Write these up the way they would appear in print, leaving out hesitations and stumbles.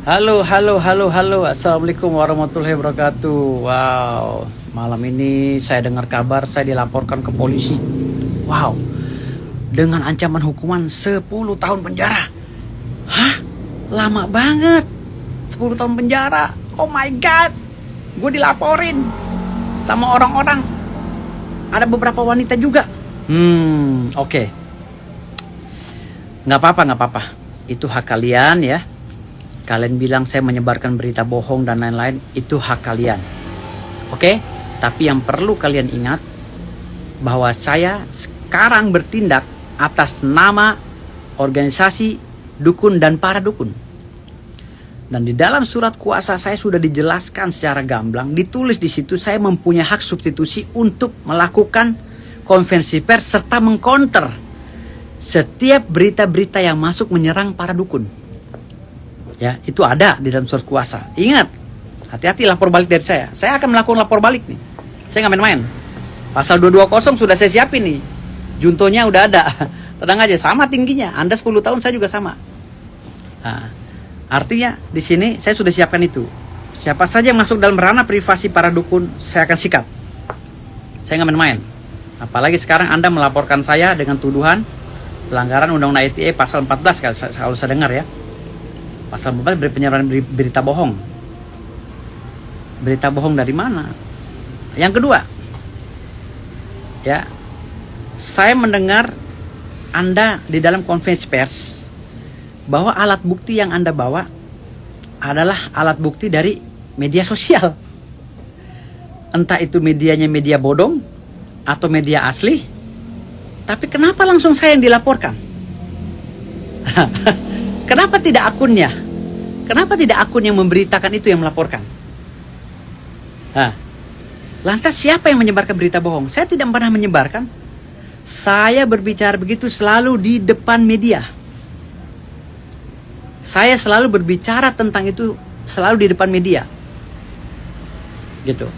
Halo, halo, halo, halo. Assalamualaikum warahmatullahi wabarakatuh. Wow, malam ini saya dengar kabar saya dilaporkan ke polisi. Wow, dengan ancaman hukuman 10 tahun penjara. Hah? Lama banget. 10 tahun penjara. Oh my god. Gue dilaporin sama orang-orang. Ada beberapa wanita juga. Oke. Nggak apa-apa, nggak apa-apa. Itu hak kalian ya. Kalian bilang saya menyebarkan berita bohong dan lain-lain, itu hak kalian. Oke? Tapi yang perlu kalian ingat bahwa saya sekarang bertindak atas nama organisasi dukun dan para dukun. Dan di dalam surat kuasa saya sudah dijelaskan secara gamblang, ditulis di situ saya mempunyai hak substitusi untuk melakukan konferensi pers serta mengcounter setiap berita-berita yang masuk menyerang para dukun. Ya, itu ada di dalam surat kuasa. Ingat, hati-hati lapor balik dari saya. Saya akan melakukan lapor balik nih. Saya nggak main-main. Pasal 220 sudah saya siapin nih. Juntonya udah ada. Tenang aja, sama tingginya. Anda 10 tahun, saya juga sama. Nah, artinya di sini saya sudah siapkan itu. Siapa saja yang masuk dalam ranah privasi para dukun, saya akan sikat. Saya nggak main-main. Apalagi sekarang Anda melaporkan saya dengan tuduhan pelanggaran Undang-Undang ITE pasal 14 kalau saya dengar ya. Pasal 14 penyebaran berita bohong. Berita bohong dari mana? Yang kedua, ya, saya mendengar Anda di dalam konferensi pers bahwa alat bukti yang Anda bawa adalah alat bukti dari media sosial. Entah itu medianya media bodong atau media asli. Tapi kenapa langsung saya yang dilaporkan? Kenapa tidak akunnya? Kenapa tidak akun yang memberitakan itu yang melaporkan? Nah, lantas siapa yang menyebarkan berita bohong? Saya tidak pernah menyebarkan. Saya berbicara begitu selalu di depan media. Saya selalu berbicara tentang itu selalu di depan media. Gitu.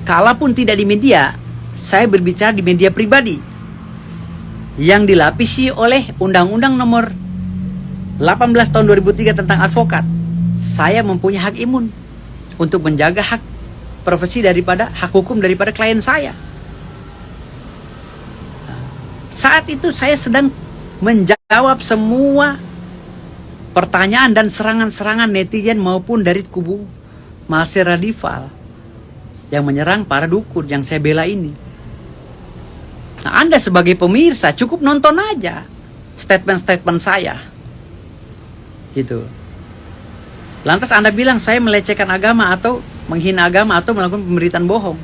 Kalaupun tidak di media, saya berbicara di media pribadi yang dilapisi oleh Undang-Undang Nomor 18 tahun 2003 tentang advokat. Saya mempunyai hak imun untuk menjaga hak profesi daripada hak hukum daripada klien saya. Saat itu saya sedang menjawab semua pertanyaan dan serangan-serangan netizen maupun dari kubu Marcel Radival yang menyerang para dukun yang saya bela ini. Nah, Anda sebagai pemirsa cukup nonton aja statement-statement saya. Gitu. Lantas Anda bilang saya melecehkan agama atau menghina agama atau melakukan pemberitaan bohong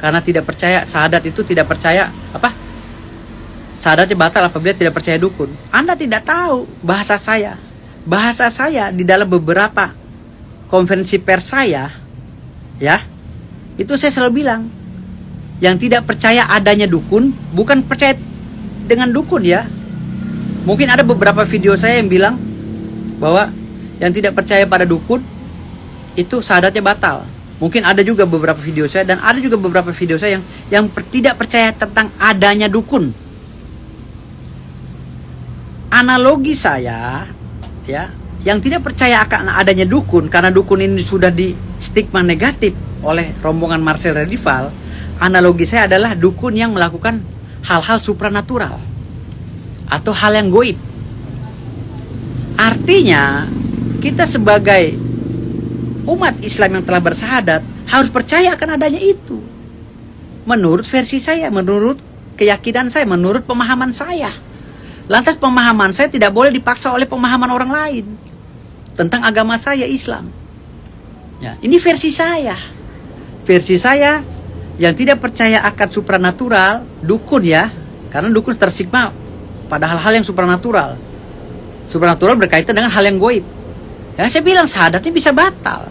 karena tidak percaya syahadat itu tidak percaya apa? Syahadatnya batal apabila tidak percaya dukun. Anda tidak tahu bahasa saya. Bahasa saya di dalam beberapa konferensi pers saya, ya, itu saya selalu bilang yang tidak percaya adanya dukun bukan percaya dengan dukun ya. Mungkin ada beberapa video saya yang bilang bahwa yang tidak percaya pada dukun itu syahadatnya batal. Mungkin ada juga beberapa video saya dan ada juga beberapa video saya yang tidak percaya tentang adanya dukun. Analogi saya ya, yang tidak percaya akan adanya dukun karena dukun ini sudah di stigma negatif oleh rombongan Marcel Radival. Analogi saya adalah dukun yang melakukan hal-hal supranatural atau hal yang goib. Artinya, kita sebagai umat Islam yang telah bersyahadat harus percaya akan adanya itu. Menurut versi saya, menurut keyakinan saya, menurut pemahaman saya. Lantas pemahaman saya tidak boleh dipaksa oleh pemahaman orang lain tentang agama saya, Islam. Ya, ini versi saya. Versi saya yang tidak percaya akan supranatural, dukun ya. Karena dukun tersigma pada hal-hal yang supranatural. Supranatural berkaitan dengan hal yang goib. Yang saya bilang syahadatnya bisa batal.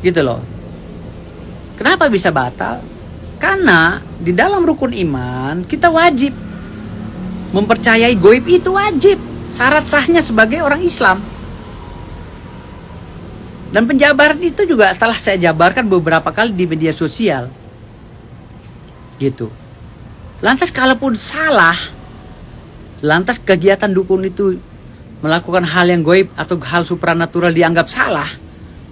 Gitu loh. Kenapa bisa batal? Karena di dalam rukun iman kita wajib mempercayai goib, itu wajib. Syarat sahnya sebagai orang Islam. Dan penjabaran itu juga telah saya jabarkan beberapa kali di media sosial. Gitu. Lantas kalaupun salah, lantas kegiatan dukun itu melakukan hal yang goib atau hal supranatural dianggap salah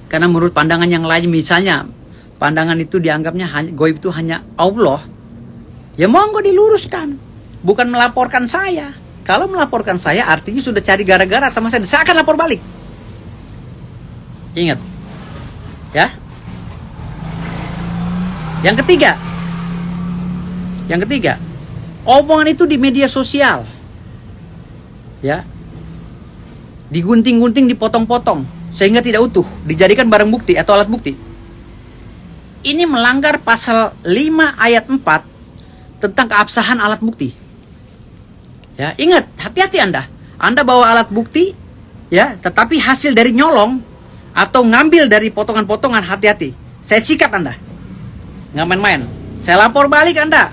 karena menurut pandangan yang lain, misalnya pandangan itu dianggapnya goib itu hanya Allah, ya monggo diluruskan, bukan melaporkan saya. Kalau melaporkan saya artinya sudah cari gara-gara sama saya akan lapor balik. Ingat ya. Yang ketiga, omongan itu di media sosial, ya, digunting-gunting, dipotong-potong sehingga tidak utuh, dijadikan barang bukti atau alat bukti. Ini melanggar pasal 5 ayat 4 tentang keabsahan alat bukti. Ya, ingat, hati-hati Anda. Anda bawa alat bukti, ya, tetapi hasil dari nyolong atau ngambil dari potongan-potongan, hati-hati. Saya sikat Anda. Nggak main-main. Saya lapor balik Anda.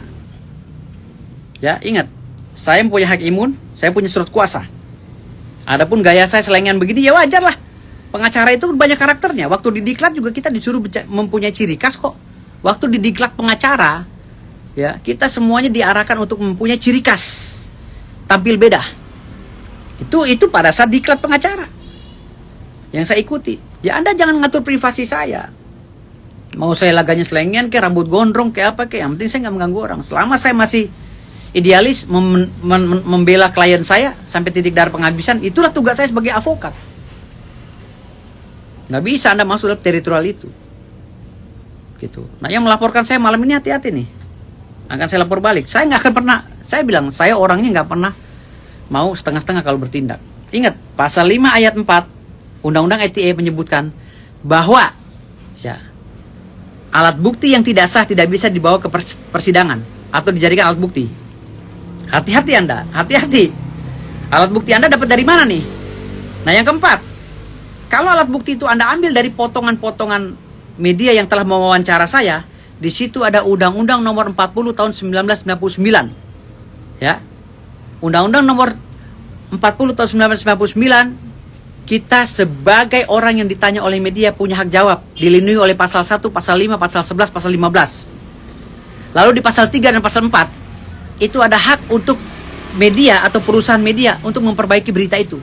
Ya, ingat, saya punya hak imun, saya punya surat kuasa. Adapun gaya saya selengean begini, ya wajar lah. Pengacara itu banyak karakternya. Waktu di diklat juga kita disuruh mempunyai ciri khas kok. Waktu di diklat pengacara, ya, kita semuanya diarahkan untuk mempunyai ciri khas. Tampil beda. Itu pada saat diklat pengacara. Yang saya ikuti. Ya Anda jangan ngatur privasi saya. Mau saya laganya selengean kayak rambut gondrong kayak apa kayak, yang penting saya nggak mengganggu orang. Selama saya masih idealis membela klien saya sampai titik darah penghabisan, itulah tugas saya sebagai advokat. Nggak bisa Anda masuk dalam teritorial itu. Gitu. Nah, yang melaporkan saya malam ini hati-hati nih. Akan saya lapor balik. Saya nggak akan pernah, saya bilang, saya orangnya nggak pernah mau setengah-setengah kalau bertindak. Ingat, pasal 5 ayat 4 Undang-Undang ITE menyebutkan bahwa ya, alat bukti yang tidak sah tidak bisa dibawa ke persidangan atau dijadikan alat bukti. Hati-hati Anda, hati-hati. Alat bukti Anda dapat dari mana nih? Nah, yang keempat, kalau alat bukti itu Anda ambil dari potongan-potongan media yang telah mewawancara saya, di situ ada Undang-Undang nomor 40 tahun 1999. Ya. Undang-Undang nomor 40 tahun 1999, kita sebagai orang yang ditanya oleh media punya hak jawab, dilindungi oleh pasal 1, pasal 5, pasal 11, pasal 15. Lalu di pasal 3 dan pasal 4, itu ada hak untuk media atau perusahaan media untuk memperbaiki berita itu.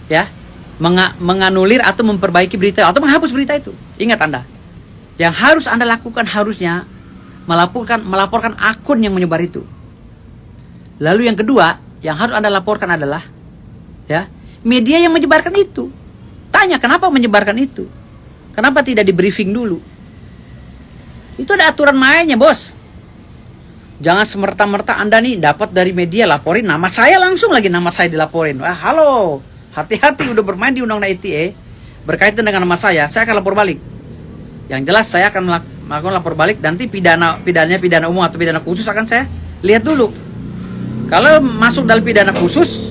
Ya. Menganulir atau memperbaiki berita atau menghapus berita itu. Ingat Anda, yang harus Anda lakukan harusnya melaporkan akun yang menyebar itu. Lalu yang kedua, yang harus Anda laporkan adalah ya, media yang menyebarkan itu. Tanya kenapa menyebarkan itu? Kenapa tidak di briefing dulu? Itu ada aturan mainnya, Bos. Jangan semerta-merta Anda nih dapat dari media laporin nama saya langsung lagi, nama saya dilaporin. Wah, halo. Hati-hati udah bermain di Undang-Undang ITE berkaitan dengan nama saya akan lapor balik. Yang jelas saya akan melakukan lapor balik. Nanti pidana umum atau pidana khusus akan saya lihat dulu. Kalau masuk dalam pidana khusus,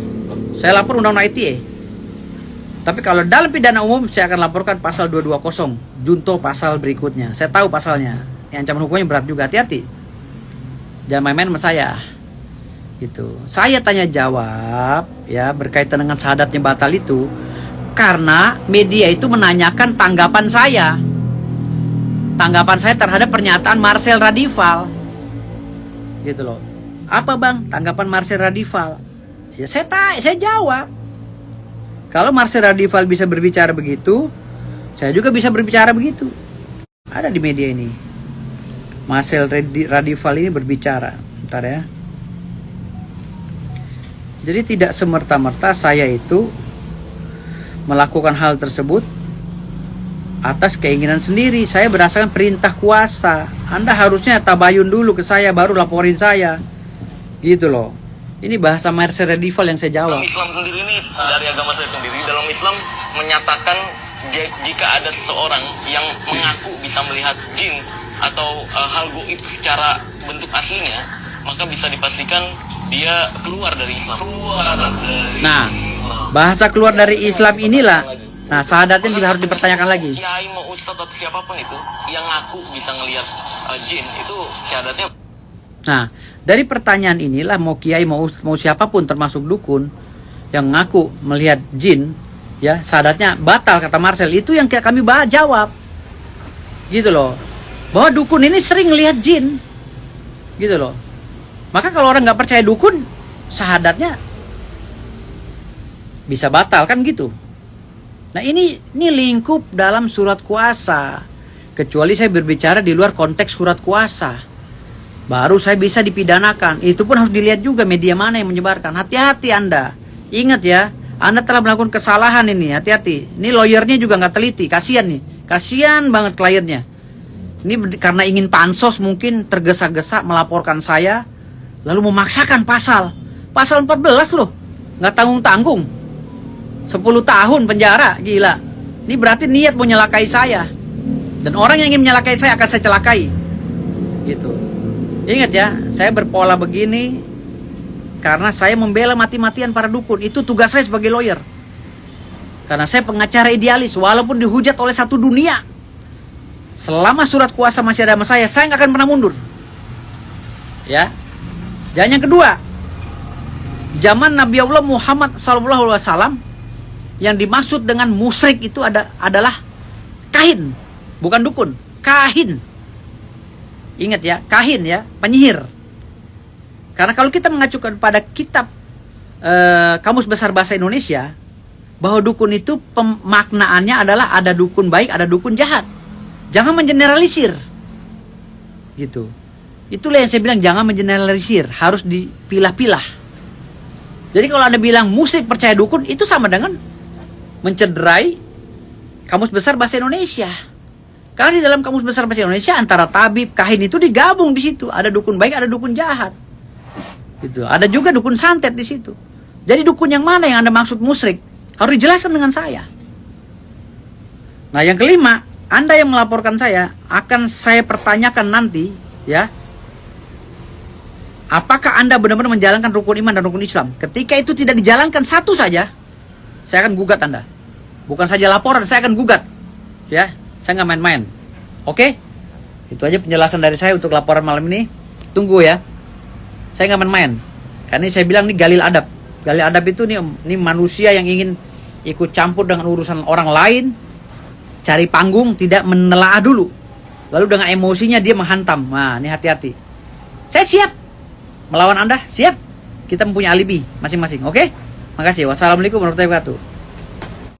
saya lapor Undang-Undang ITE. Tapi kalau dalam pidana umum, saya akan laporkan pasal 220, junto pasal berikutnya. Saya tahu pasalnya, yang ancaman hukumnya berat juga. Hati-hati, jangan main-main sama saya. Gitu. Saya tanya jawab ya berkaitan dengan syahadatnya batal itu karena media itu menanyakan tanggapan saya terhadap pernyataan Marcel Radival. Gitu loh. Apa Bang tanggapan Marcel Radival? Ya saya jawab. Kalau Marcel Radival bisa berbicara begitu, saya juga bisa berbicara begitu. Ada di media ini. Marcel Radival ini berbicara. Bentar ya. Jadi tidak semerta-merta saya itu melakukan hal tersebut atas keinginan sendiri. Saya berdasarkan perintah kuasa. Anda harusnya tabayun dulu ke saya, baru laporin saya. Gitu loh. Ini bahasa Marcel Radival yang saya jawab. Dalam Islam sendiri ini, dari agama saya sendiri, dalam Islam menyatakan jika ada seseorang yang mengaku bisa melihat jin atau hal gaib secara bentuk aslinya, maka bisa dipastikan dia keluar dari Islam. Nah, bahasa keluar dari Islam inilah. Nah, syahadatnya juga harus dipertanyakan lagi. Kiai mau ustadz atau siapapun itu yang ngaku bisa ngelihat jin, itu syahadatnya. Nah, dari pertanyaan inilah mau kiai mau siapapun termasuk dukun yang ngaku melihat jin, ya syahadatnya batal kata Marcel. Itu yang kami jawab. Gitu loh. Bahwa dukun ini sering lihat jin. Gitu loh. Maka kalau orang nggak percaya dukun, syahadatnya bisa batal kan gitu. Nah ini lingkup dalam surat kuasa. Kecuali saya berbicara di luar konteks surat kuasa, baru saya bisa dipidanakan. Itu pun harus dilihat juga media mana yang menyebarkan. Hati-hati Anda. Ingat ya, Anda telah melakukan kesalahan ini. Hati-hati. Ini lawyernya juga nggak teliti. Kasian nih. Kasian banget kliennya. Ini karena ingin pansos mungkin tergesa-gesa melaporkan saya, lalu memaksakan pasal 14 loh. Nggak tanggung-tanggung. 10 tahun penjara. Gila. Ini berarti niat mau nyelakai saya. Dan orang yang ingin menyalakai saya akan saya celakai. Gitu. Ingat ya, saya berpola begini karena saya membela mati-matian para dukun. Itu tugas saya sebagai lawyer. Karena saya pengacara idealis, walaupun dihujat oleh satu dunia. Selama surat kuasa masih ada sama saya nggak akan pernah mundur. Ya. Dan yang kedua, zaman Nabi Allah Muhammad SAW, yang dimaksud dengan musyrik itu adalah kahin. Bukan dukun, kahin. Ingat ya, kahin ya, penyihir. Karena kalau kita mengacukan pada kitab Kamus Besar Bahasa Indonesia, bahwa dukun itu pemaknaannya adalah ada dukun baik, ada dukun jahat. Jangan mengeneralisir. Gitu. Itulah yang saya bilang, jangan mengeneralisir, harus dipilah-pilah. Jadi kalau Anda bilang musyrik percaya dukun, itu sama dengan mencederai Kamus Besar Bahasa Indonesia. Karena di dalam Kamus Besar Bahasa Indonesia antara tabib, kahin itu digabung di situ. Ada dukun baik, ada dukun jahat. Gitu. Ada juga dukun santet di situ. Jadi dukun yang mana yang Anda maksud musyrik harus dijelaskan dengan saya. Nah, yang kelima, Anda yang melaporkan saya akan saya pertanyakan nanti, ya. Apakah Anda benar-benar menjalankan rukun iman dan rukun Islam? Ketika itu tidak dijalankan satu saja, saya akan gugat Anda. Bukan saja laporan, saya akan gugat. Ya. Saya nggak main-main. Oke? Itu aja penjelasan dari saya untuk laporan malam ini. Tunggu ya. Saya nggak main-main. Karena saya bilang ini galil adab. Galil adab itu nih manusia yang ingin ikut campur dengan urusan orang lain, cari panggung, tidak menelaah dulu. Lalu dengan emosinya dia menghantam. Nah, ini hati-hati. Saya siap melawan Anda, siap. Kita mempunyai alibi masing-masing. Oke? Makasih. Wassalamualaikum warahmatullahi wabarakatuh.